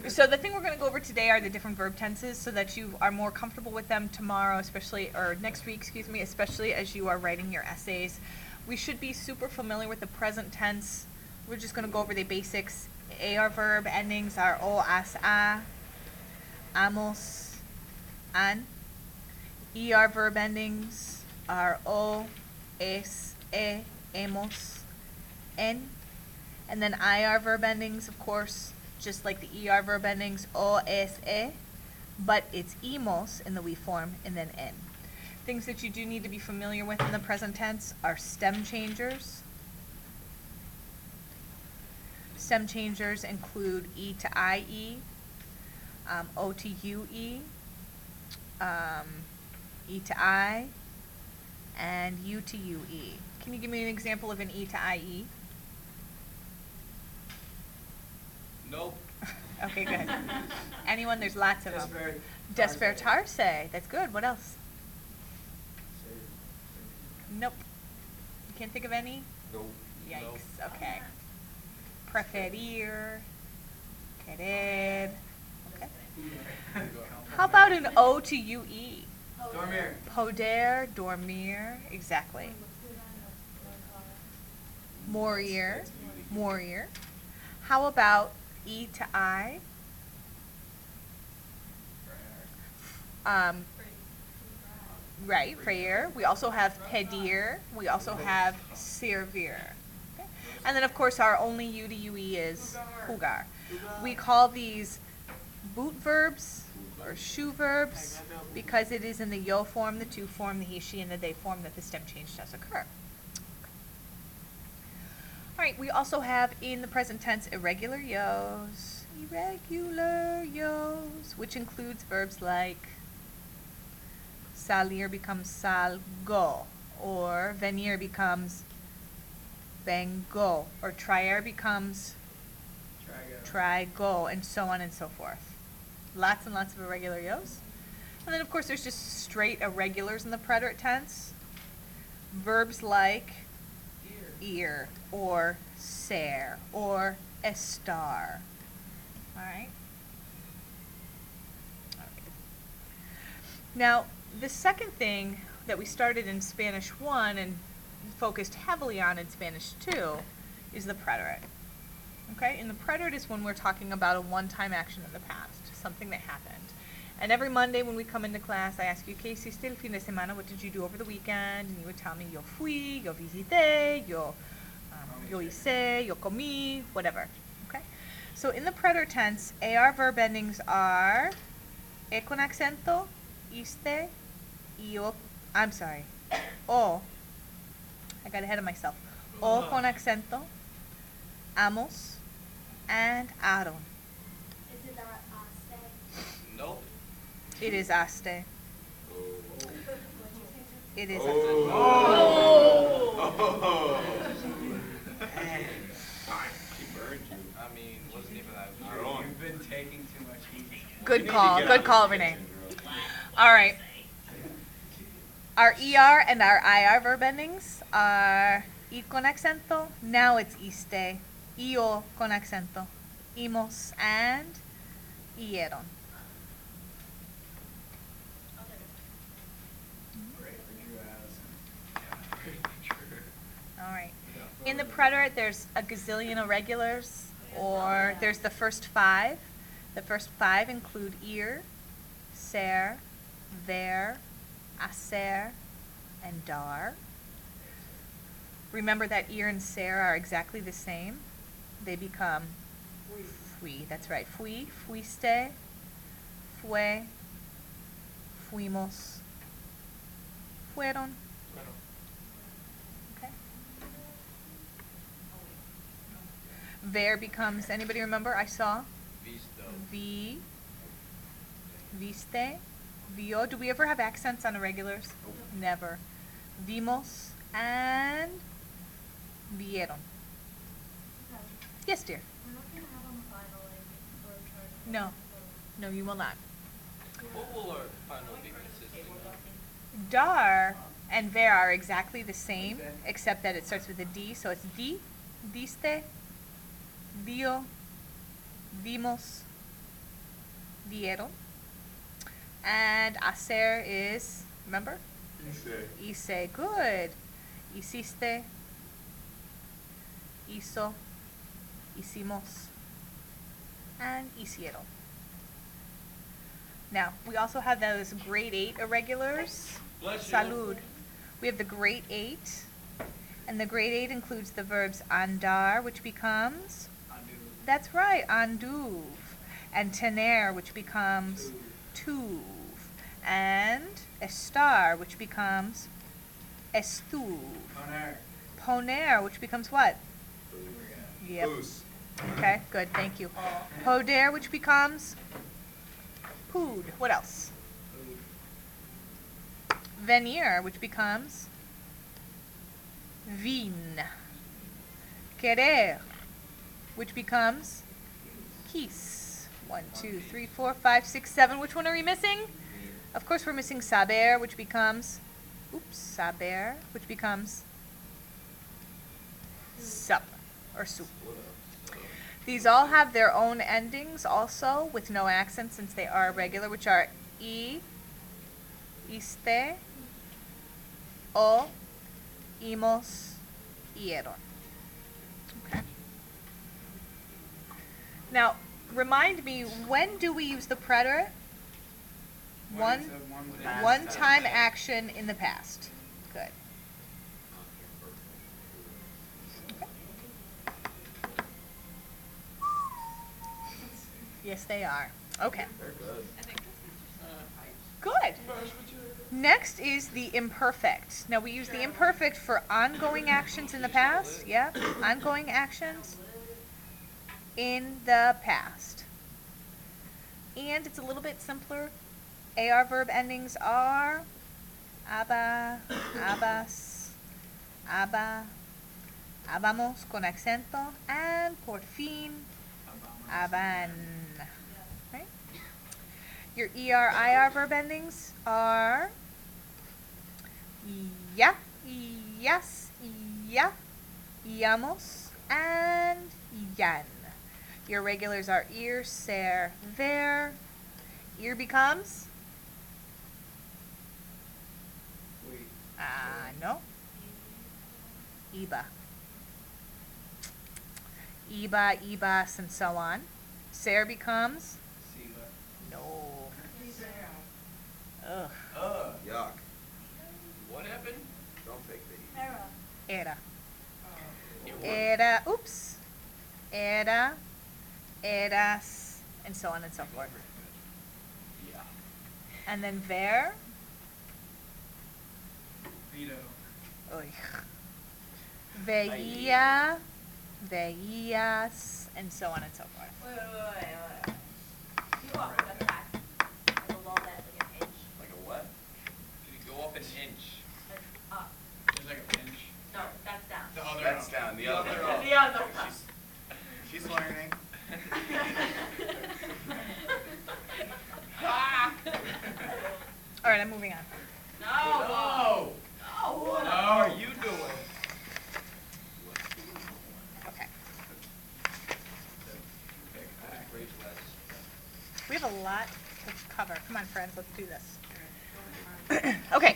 So the thing we're going to go over today are the different verb tenses so that you are more comfortable with them tomorrow, especially, or next week, excuse me, especially as you are writing your essays. We should be super familiar with the present tense. We're just going to go over the basics. AR verb endings are o, as, a, amos, an. ER verb endings are o, es, e, hemos, en. And then IR verb endings, of course, just like the ER verb endings, o, es, e, but it's imos in the we form, and then en. Things that you do need to be familiar with in the present tense are stem changers. Stem changers include E to IE, O to UE, E to I, and U to UE. Can you give me an example of an E to IE? Nope. Okay, good. Anyone? There's lots of them. Despertarse. That's good. What else? Nope. You can't think of any? Nope. Yikes. Okay. Preferir. Querer. Okay. How about an O to UE? Dormir. Poder, dormir. Exactly. Morir. Morir. How about E to I? Right, freir. We also have pedir. We also have servir. Okay. And then, of course, our only U to UE is jugar. We call these boot verbs or shoe verbs because it is in the yo form, the to form, the he, she, and the they form that the stem change does occur. All right, we also have in the present tense irregular yos, which includes verbs like salir becomes salgo, or venir becomes vengo, or traer becomes trigo, and so on and so forth. Lots and lots of irregular yos. And then, of course, there's just straight irregulars in the preterite tense. Verbs like ir, or ser, or estar. All right? Now, the second thing that we started in Spanish 1 and focused heavily on in Spanish 2 is the preterite. Okay? And the preterite is when we're talking about a one-time action in the past, something that happened. And every Monday when we come into class, I ask you, ¿Qué hiciste el fin de semana? What did you do over the weekend? And you would tell me, yo fui, yo visité, yo hice, yo comí, whatever. Okay? So in the preterite tense, AR verb endings are e con acento, iste, io, I'm sorry, o, I got ahead of myself, o con acento, amos, and aron. Is it that aste? Nope. It is aste. It is She burned you. I mean, wasn't even that true. You've been taking too much heat. Good call, Renee. All right. Our ER and our IR verb endings are I con acento, now it's iste, io con acento, imos, and ieron. All right. In the preterite, there's a gazillion irregulars, or there's the first five. The first five include ir, ser, ver, hacer, and dar. Remember that ir and ser are exactly the same. They become fui. That's right. Fui, fuiste, fue, fuimos, fueron. Okay. Ver becomes, anybody remember? I saw. Visto. Vi, viste, vio. Do we ever have accents on irregulars? Never. Vimos and vieron. Yes, dear. We're not going to have them final, like, verb charts. No. No, you will not. What will our final be consisting of? Dar and ver are exactly the same, except that it starts with a D, so it's di, diste, dio, vimos, dieron. And hacer is, remember? Hice. Good. Hiciste. Hizo. Hicimos. And hicieron. Now, we also have those grade 8 irregulars. Bless you. Salud. We have the grade 8. And the grade 8 includes the verbs andar, which becomes, Undo. that's right, anduve. And tener, which becomes tuve. And estar, which becomes estuve. Poner. Poner, which becomes what? Yep. Booze. Okay, good, thank you. Poder, which becomes pood. What else? Venir, which becomes vin. Querer, which becomes quis. 1, 2, 3, 4, 5, 6, 7. Which one are we missing? Of course, we're missing saber, which becomes, saber, which becomes sup or soup. These all have their own endings also with no accent since they are irregular, which are iste, o, imos, hieron. Okay. Now, remind me, when do we use the preterite? One time action in the past. Good. Yes, they are. Okay. They're good. Good. Next is the imperfect. Now, we use the imperfect for ongoing actions in the past. Yeah, ongoing actions in the past. And it's a little bit simpler. AR verb endings are aba, abas, aba, abamos con acento, and por fin, aban. Right? Your ER, IR verb endings are ya, yes, ya, íamos, and yan. Your regulars are ir, ser, ver. Ir becomes? No. Iba. Iba, ibas, and so on. Ser becomes? Siba. No. Ugh. Yuck. What happened? Don't take the heat. Era. Era. It worked. Era, oops. Era, eras, and so on and so forth. Yeah. And then ver? Vito. Uy. Veía, veías, and so on and so forth. Wait. You walk up back. Like a little bit, like an inch. Like a what? Could you go up an inch? Like up. There's like a pinch. No, that's down. The other That's up. down, the other up. The other. She's learning. All right, I'm moving on. No. No. No. How are you doing? Okay. Great We have a lot to cover. Come on, friends, let's do this. Okay.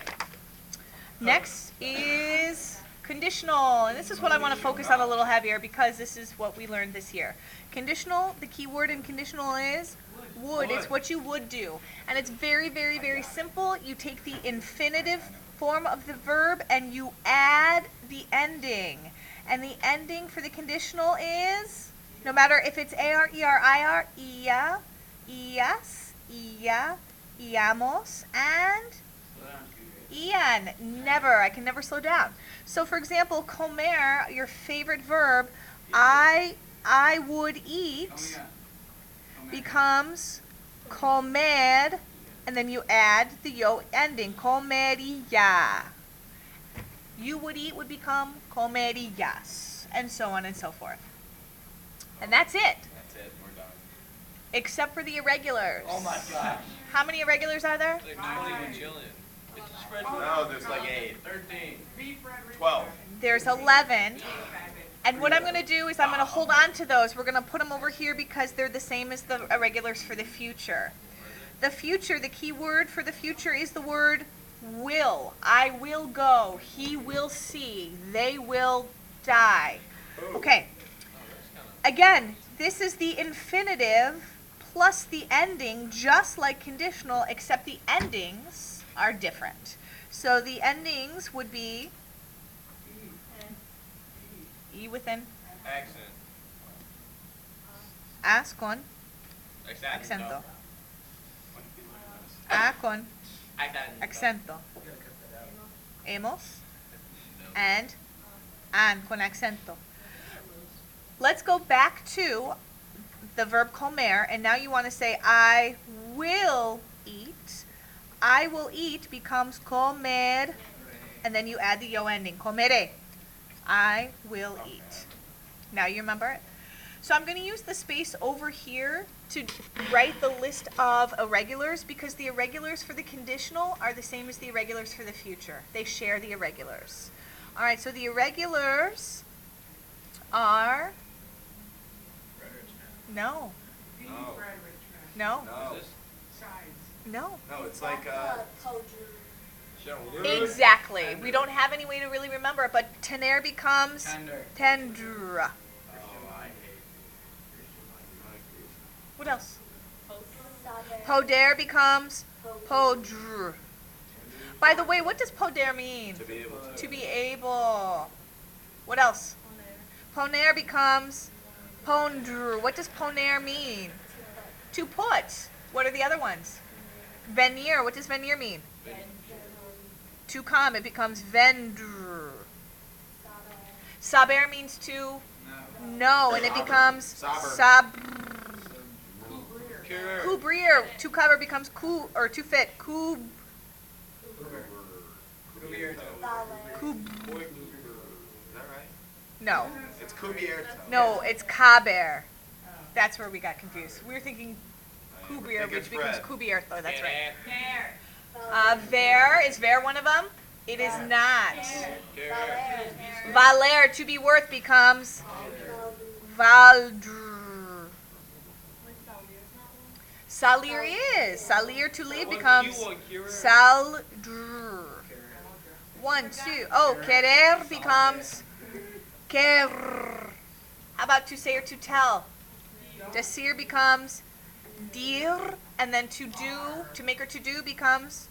Next is conditional, and this is what I want to focus on a little heavier because this is what we learned this year. Conditional, the key word in conditional is would. It's what you would do. And it's very, very, very simple. You take the infinitive form of the verb and you add the ending. And the ending for the conditional is, no matter if it's AR, ER, IR, ia, ias, ia, iamos, and Slow down, Scooter. Ian, never. I can never slow down. So, for example, comer, your favorite verb, I would eat, Oh, yeah. Oh, man. becomes comer, and then you add the yo ending, comería. You would eat would become comerías, and so on and so forth. And that's it, That's it, we're done. except for the irregulars. Oh my gosh. How many irregulars are there? Like 20 bajillion. It's spread. No, there's like 8. 13. 12. There's 11. And what I'm going to do is I'm going to hold on to those. We're going to put them over here because they're the same as the irregulars for the future. The future, the key word for the future is the word will. I will go. He will see. They will die. Okay. Again, this is the infinitive plus the ending, just like conditional, except the endings are different. So the endings would be E within Accent. as con accento. A con accento. Hemos and an con accento. Let's go back to the verb comer, and now you want to say I will eat. I will eat becomes comer, and then you add the yo ending, comeré. I will eat. Now you remember it? So I'm going to use the space over here to write the list of irregulars because the irregulars for the conditional are the same as the irregulars for the future. They share the irregulars. All right, so the irregulars are no. No. No. No. No. No, it's like, Exactly. We don't have any way to really remember it, but tener becomes Tender. tendra. What else? Poder becomes podr. By the way, what does poder mean? to be able to. To be able. What else? Poner becomes pondr. What does poner mean? To put. What are the other ones? Venir. What does venir mean? To come. It becomes vendr. Saber means to know, and it becomes sabr. Cubrir. To cover becomes ku, or to fit. Cub. Cub. Is that right? No. It's cubierto. No, it's caber. That's where we got confused. We were thinking cubrir, Think which it's becomes bread. cubierto. That's right. There. Ver, is ver one of them? It is not. Valer. Valer, to be worth, becomes valdr. Salir is. Salir, to live, becomes saldr. 1, 2. Oh, querer becomes quer. How about to say or to tell? Decir becomes dir, and then to do, to make or to do becomes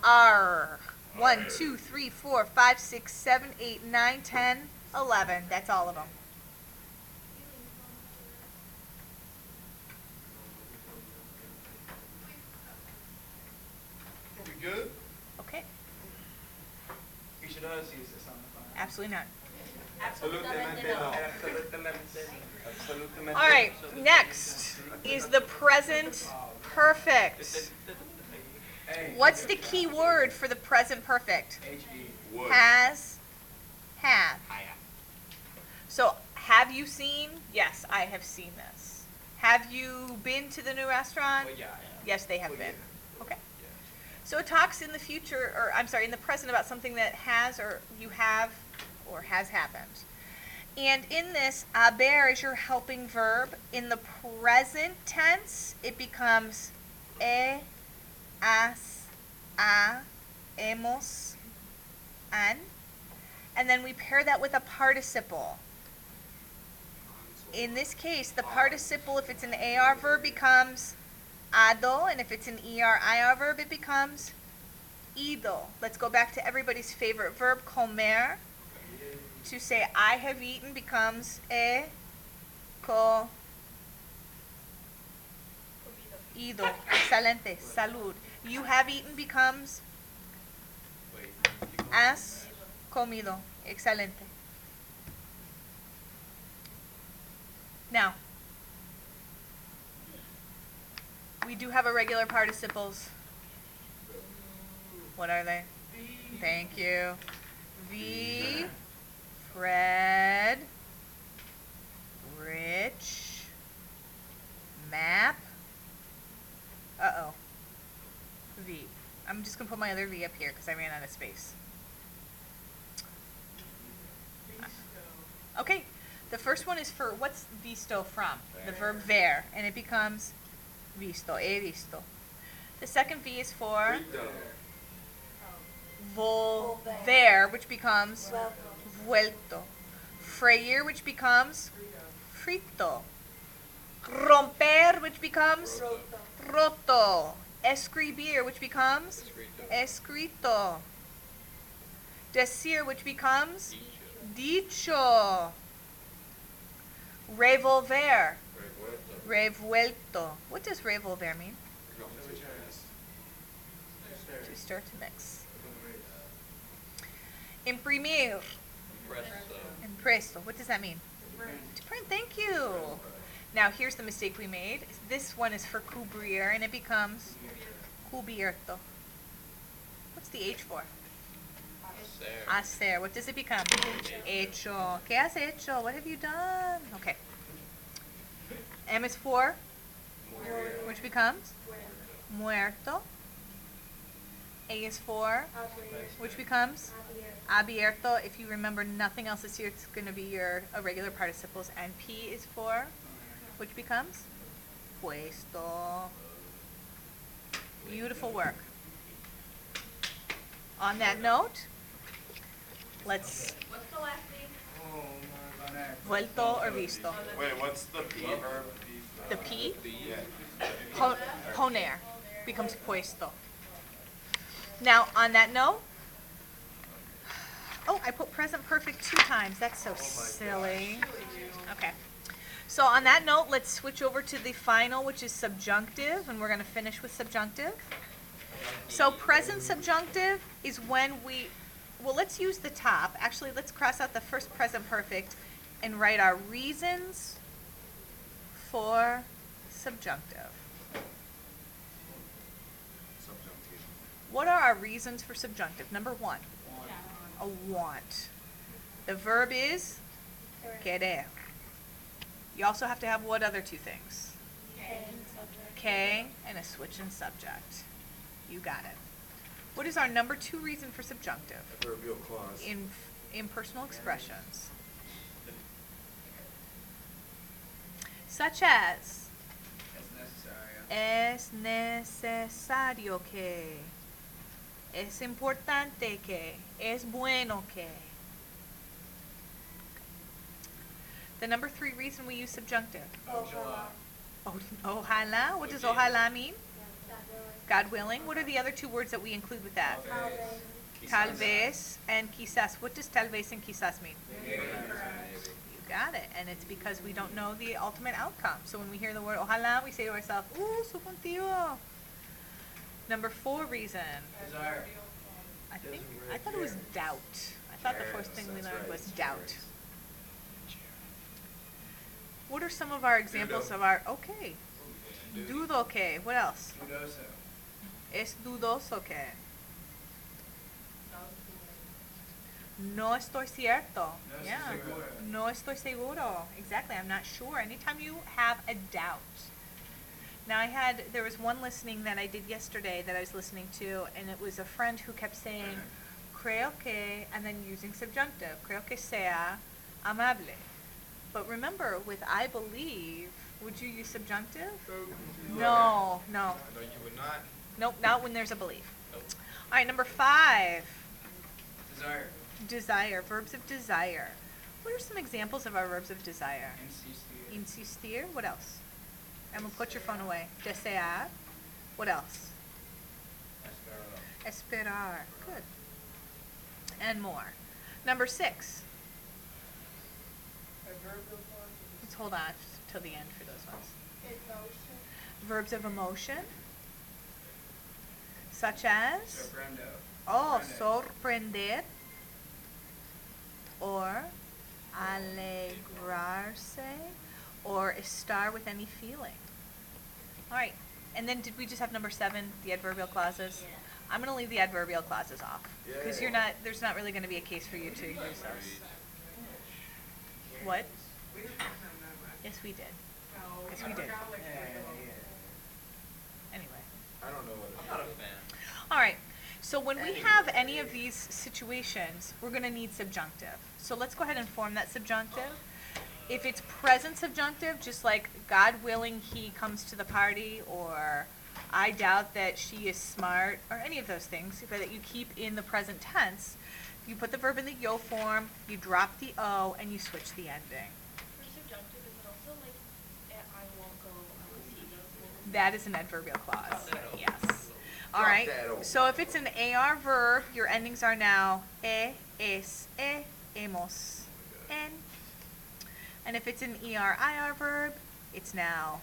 ar. 1, 2, 3, 4, 5, 6, 7, 8, 9, 10, 11. That's all of them. We good? Okay, You should always use this on the phone. absolutely not. Absolutamente no. Absolutamente. All right, next is the present perfect. Hey. What's the key word for the present perfect? H-E. Would. Has, have. So, have you seen? Yes, I have seen this. Have you been to the new restaurant? Well, yeah. Yes, they have Well, been. yeah. Okay. So it talks in the future, or I'm sorry, in the present about something that has or you have or has happened. And in this, haber is your helping verb. In the present tense, it becomes has, hemos, an. And then we pair that with a participle. In this case, the participle, if it's an AR verb, becomes ado, and if it's an ER-IR verb, it becomes ido. Let's go back to everybody's favorite verb, comer. To say I have eaten becomes co ido. Excelente. Salud. You have eaten becomes has comido. Excelente. Now, we do have irregular participles. What are they? Thank you. V, Fred, Rich, map. Uh-oh. V. I'm just going to put my other V up here because I ran out of space. Okay, The first one is for, what's visto from? The verb ver, and it becomes visto, he visto. The second V is for volver, which becomes vuelto. Freír, which becomes frito. Romper, which becomes roto. Escribir, which becomes escrito. Decir, which becomes dicho. Revolver, revuelto. What does revolver mean? To stir, to mix. Imprimir, impreso. What does that mean? To print. Thank you. Now here's the mistake we made. This one is for cubrir, and it becomes cubierto. What's the H for? Hacer. What does it become? Hecho. ¿Qué has hecho? What have you done? Okay. M is for, which becomes muerto. A is for, which becomes abierto. If you remember nothing else this year, it's going to be your irregular participles. And P is for, which becomes puesto. Beautiful work. On that note, let's What's the last name? vuelto or visto. Wait, what's the P verb? The P, Yeah. poner, becomes puesto. Now, on that note, oh, I put present perfect 2 times. That's so silly. Okay. So on that note, let's switch over to the final, which is subjunctive, and we're going to finish with subjunctive. So present subjunctive is when well, let's use the top. Actually, let's cross out the first present perfect and write our reasons for subjunctive. What are our reasons for subjunctive? Number 1, a want. The verb is querer. You also have to have what other 2 things? Que and a switch in subject. You got it. What is our number 2 reason for subjunctive? Adverbial clause. In personal expressions. Such as, It's necessary. es necesario que, es importante que, es bueno que. The number 3 reason we use subjunctive. Oh, ojalá. What does ojalá mean? God willing. What are the other 2 words that we include with that? Tal vez and quizás. What does tal vez and quizás mean? You got it. And it's because we don't know the ultimate outcome. So when we hear the word ojalá, we say to ourselves, supontivo. Number 4 reason. Desire. I thought it was doubt. I thought the first thing we learned was doubt. What are some of our examples of our, okay. Dudo que. What else? Dudoso. Es dudoso que. No estoy cierto. No estoy Yeah. seguro. No estoy seguro. Exactly. I'm not sure. Anytime you have a doubt. Now there was one listening that I did yesterday that I was listening to, and it was a friend who kept saying, creo que, and then using subjunctive. Creo que sea amable. But remember, with I believe, would you use subjunctive? No. No, you would not. Nope, not when there's a belief. Nope. All right, number 5, Desire. desire, verbs of desire. What are some examples of our verbs of desire? Insistir. Insistir, what else? Emma, put your phone away. Desear, what else? Esperar, good. And more. Number 6. Let's hold on till the end for those ones. Verbs of emotion, such as, Sorprendo. sorprender, or alegrarse, or estar with any feeling. All right, and then did we just have number 7, the adverbial clauses? Yeah. I'm going to leave the adverbial clauses off because there's not really going to be a case for you to use those. What? Yes, we did. Yes, we did. Anyway. I don't know what I'm not a fan. All right. So when we have any of these situations, we're going to need subjunctive. So let's go ahead and form that subjunctive. If it's present subjunctive, just like God willing he comes to the party, or I doubt that she is smart, or any of those things that you keep in the present tense, you put the verb in the yo form, you drop the o, and you switch the ending. For subjunctive, is it also like, I won't go unless he goes? That is an adverbial clause. Drop that O. Yes. All Drop right. that O. So if it's an AR verb, your endings are now es, hemos, en. And if it's an ER-IR verb, it's now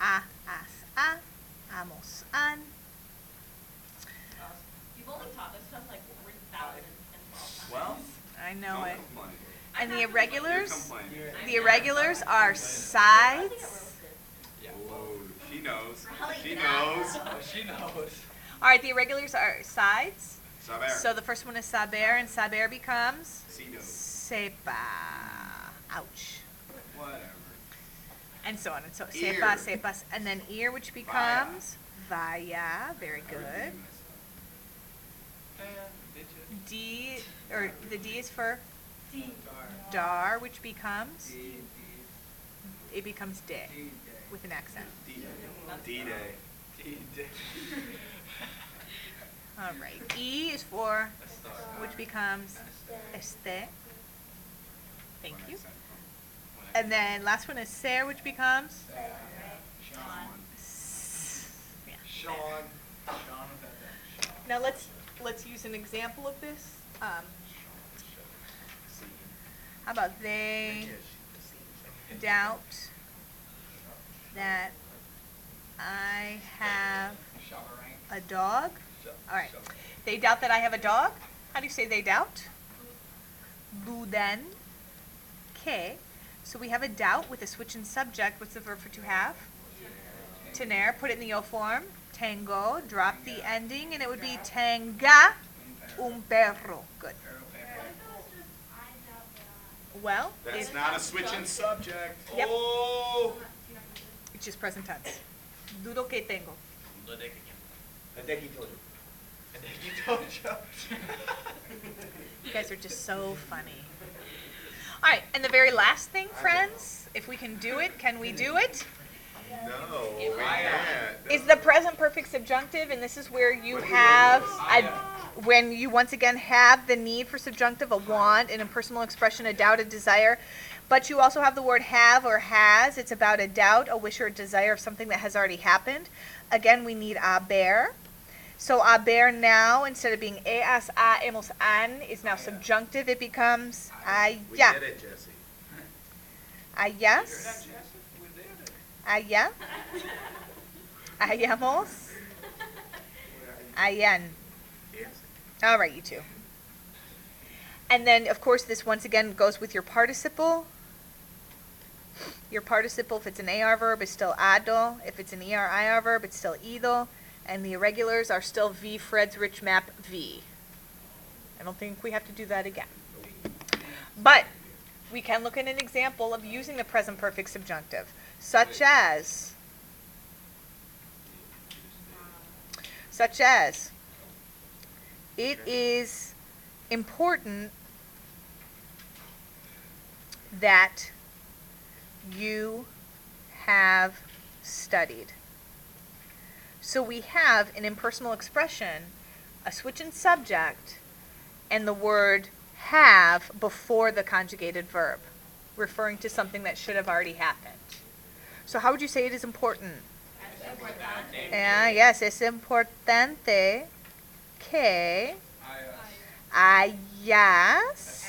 a, as, amos, an. You've only taught this stuff like 3,012 times. Well, I know don't it. complain. And the You're irregulars, complaining. the irregulars are I think I sides. wrote this. Yeah. Whoa, she knows. Probably She not. knows. Oh, she knows. All right, the irregulars are sides. Saber. So the first one is saber, and saber becomes She knows. sepa. Ouch. Whatever. And so on and so Ear. sepa, sepas, and then ear, which becomes vaya. Very good. Did you? D, or the D is for D. dar, which becomes D, it becomes de D, D, with an accent. D-Day. D, D. All right. E is for which becomes este. Thank you. And then last one is ser, which becomes Sean. yeah. Sean. Sean with that. Sean. Now let's use an example of this. How about they doubt that I have a dog? All right. They doubt that I have a dog. How do you say they doubt? Duden que. So we have a doubt with a switch in subject. What's the verb for to have? Tener. Put it in the yo form. Tengo. Drop the ending, and it would be tenga un perro. Good. Well, That's if, not a switch in subject. Yep. Oh. it's just present tense. Dudo que tengo. I think he told you. I think he told you. You guys are just so funny. All right, and the very last thing, friends, if we can do it, can we do it? No, we can't. Is the present perfect subjunctive, and this is where you have, when you once again have the need for subjunctive, a want, an impersonal expression, a doubt, a desire, but you also have the word have or has. It's about a doubt, a wish, or a desire of something that has already happened. Again, we need haber. So haber now, instead of being as, a, hemos, an, is now subjunctive. It becomes We haya. did it, Jesse. Hayas. Haya. Hayamos. Hayan. All right, you two. And then, of course, this once again goes with your participle. Your participle, if it's an AR verb, is still ado. If it's an ER-IR verb, it's still ido. And the irregulars are still V, Fred's rich map V. I don't think we have to do that again. But we can look at an example of using the present perfect subjunctive, such as, it is important that you have studied. So we have an impersonal expression, a switch in subject, and the word have before the conjugated verb, referring to something that should have already happened. So how would you say it is important? Yes, es importante que hayas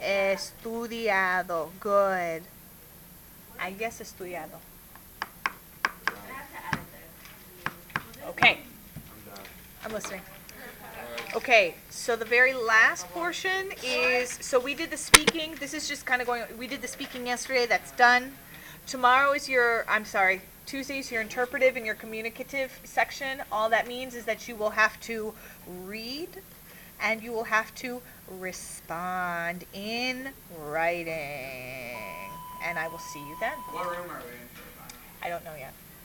estudiado. Good. Hayas estudiado. Okay. I'm listening. Okay, so the very last portion is, so we did the speaking. This is just kind of going, we did the speaking yesterday. That's done. Tomorrow is Tuesday's your interpretive and your communicative section. All that means is that you will have to read and you will have to respond in writing. And I will see you then. What room are we in for? I don't know yet.